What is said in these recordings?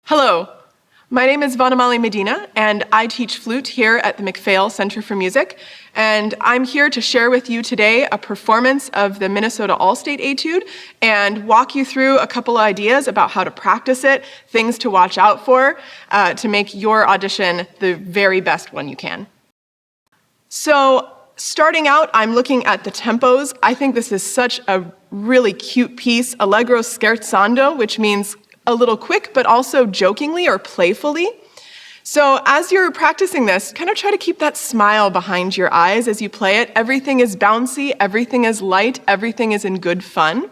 Hello, my name is Vanamali Medina, and I teach flute here at the MacPhail Center for Music, and I'm here to share with you today a performance of the Minnesota All-State Etude and walk you through a couple of ideas about how to practice it, things to watch out for, to make your audition the very best one you can. So, starting out, I'm looking at the tempos. I think this is such a really cute piece, allegro scherzando, which means a little quick, but also jokingly or playfully. So as you're practicing this, kind of try to keep that smile behind your eyes as you play it. Everything is bouncy, everything is light, everything is in good fun.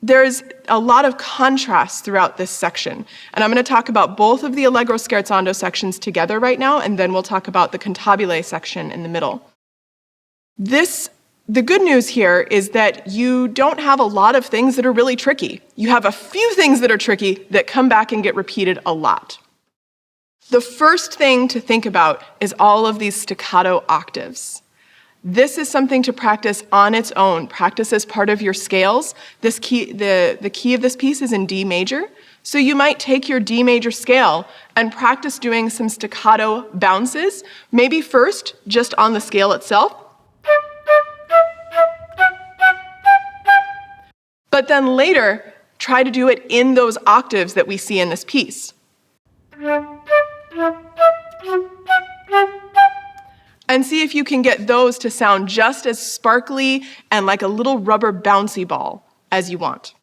There's a lot of contrast throughout this section, and I'm going to talk about both of the allegro scherzando sections together right now, and then we'll talk about the cantabile section in the middle. The good news here is that you don't have a lot of things that are really tricky. You have a few things that are tricky that come back and get repeated a lot. The first thing to think about is all of these staccato octaves. This is something to practice on its own. Practice as part of your scales. The key of this piece is in D major. So you might take your D major scale and practice doing some staccato bounces, maybe first just on the scale itself, but then later, try to do it in those octaves that we see in this piece. And see if you can get those to sound just as sparkly and like a little rubber bouncy ball as you want.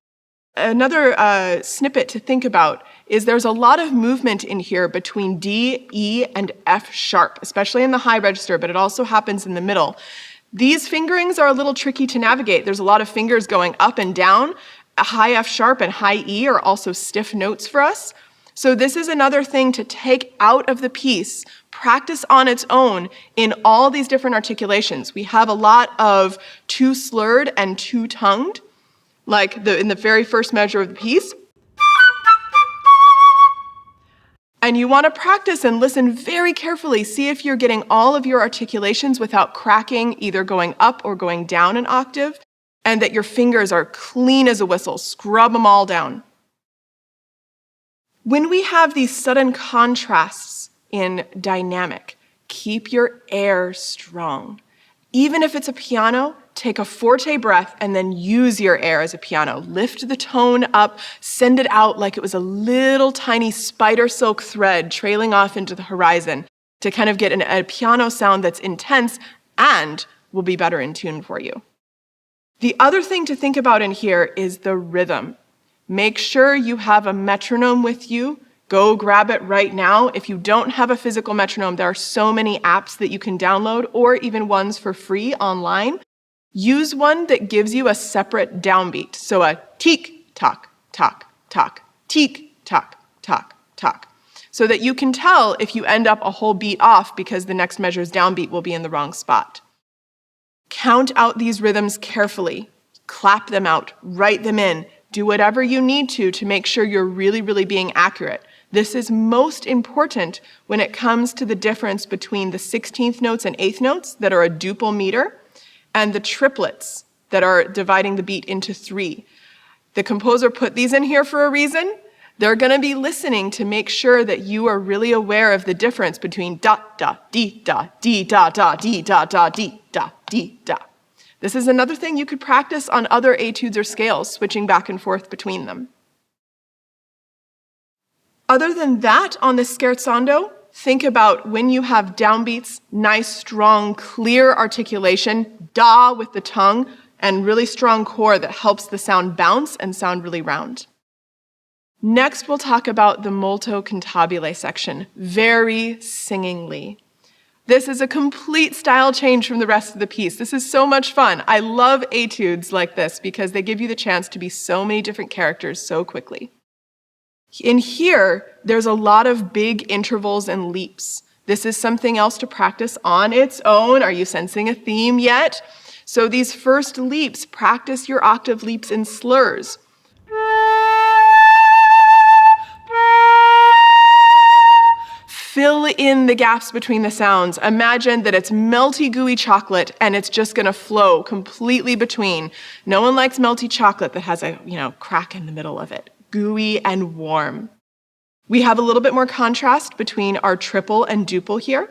Another snippet to think about is there's a lot of movement in here between D, E, and F sharp, especially in the high register, but it also happens in the middle. These fingerings are a little tricky to navigate. There's a lot of fingers going up and down. A high F sharp and high E are also stiff notes for us. So this is another thing to take out of the piece, practice on its own in all these different articulations. We have a lot of two slurred and two tongued, like in the very first measure of the piece. And you want to practice and listen very carefully. See if you're getting all of your articulations without cracking, either going up or going down an octave, and that your fingers are clean as a whistle. Scrub them all down. When we have these sudden contrasts in dynamic, keep your air strong. Even if it's a piano, take a forte breath and then use your air as a piano. Lift the tone up, send it out like it was a little tiny spider silk thread trailing off into the horizon to kind of get a piano sound that's intense and will be better in tune for you. The other thing to think about in here is the rhythm. Make sure you have a metronome with you. Go grab it right now. If you don't have a physical metronome, there are so many apps that you can download or even ones for free online. Use one that gives you a separate downbeat. So a teek, tock, tock, tock, teek, tock, tock, tock. So that you can tell if you end up a whole beat off because the next measure's downbeat will be in the wrong spot. Count out these rhythms carefully. Clap them out. Write them in. Do whatever you need to make sure you're really, really being accurate. This is most important when it comes to the difference between the 16th notes and 8th notes that are a duple meter and the triplets that are dividing the beat into 3. The composer put these in here for a reason. They're going to be listening to make sure that you are really aware of the difference between da, da, dee, da, dee, da, da, dee, da, da, dee, da, dee, da. This is another thing you could practice on other etudes or scales, switching back and forth between them. Other than that, on the scherzando, think about when you have downbeats, nice, strong, clear articulation, da with the tongue, and really strong core that helps the sound bounce and sound really round. Next, we'll talk about the molto cantabile section, very singingly. This is a complete style change from the rest of the piece. This is so much fun. I love etudes like this because they give you the chance to be so many different characters so quickly. In here, there's a lot of big intervals and leaps. This is something else to practice on its own. Are you sensing a theme yet? So these first leaps, practice your octave leaps in slurs. Fill in the gaps between the sounds. Imagine that it's melty, gooey chocolate and it's just going to flow completely between. No one likes melty chocolate that has a, crack in the middle of it. Gooey and warm. We have a little bit more contrast between our triple and duple here.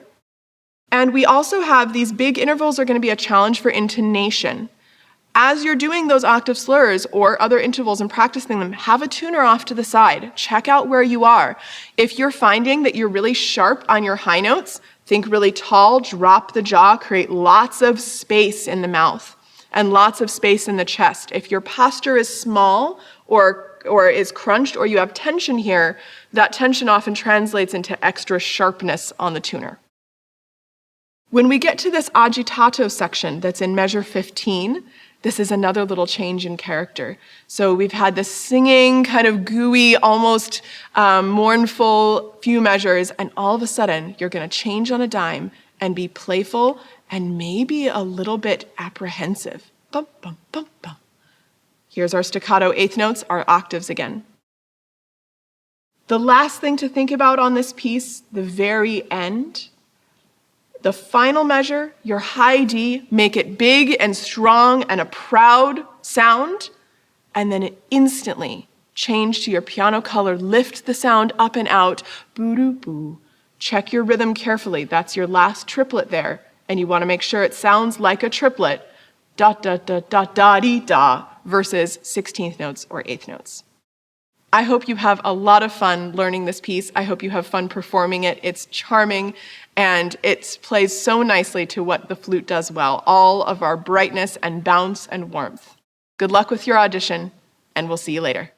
And we also have these big intervals are going to be a challenge for intonation. As you're doing those octave slurs or other intervals and practicing them, have a tuner off to the side. Check out where you are. If you're finding that you're really sharp on your high notes, think really tall, drop the jaw, create lots of space in the mouth and lots of space in the chest. If your posture is small or is crunched or you have tension here, that tension often translates into extra sharpness on the tuner. When we get to this agitato section that's in measure 15, this is another little change in character. So we've had this singing, kind of gooey, almost mournful few measures, and all of a sudden you're going to change on a dime and be playful and maybe a little bit apprehensive. Bum, bum, bum, bum. Here's our staccato eighth notes, our octaves again. The last thing to think about on this piece, the very end, the final measure, your high D, make it big and strong and a proud sound, and then instantly change to your piano color, lift the sound up and out, boo-doo-boo. Check your rhythm carefully. That's your last triplet there, and you want to make sure it sounds like a triplet, da-da-da-da-da-dee-da, versus 16th notes or 8th notes. I hope you have a lot of fun learning this piece. I hope you have fun performing it. It's charming, and it plays so nicely to what the flute does well, all of our brightness and bounce and warmth. Good luck with your audition, and we'll see you later.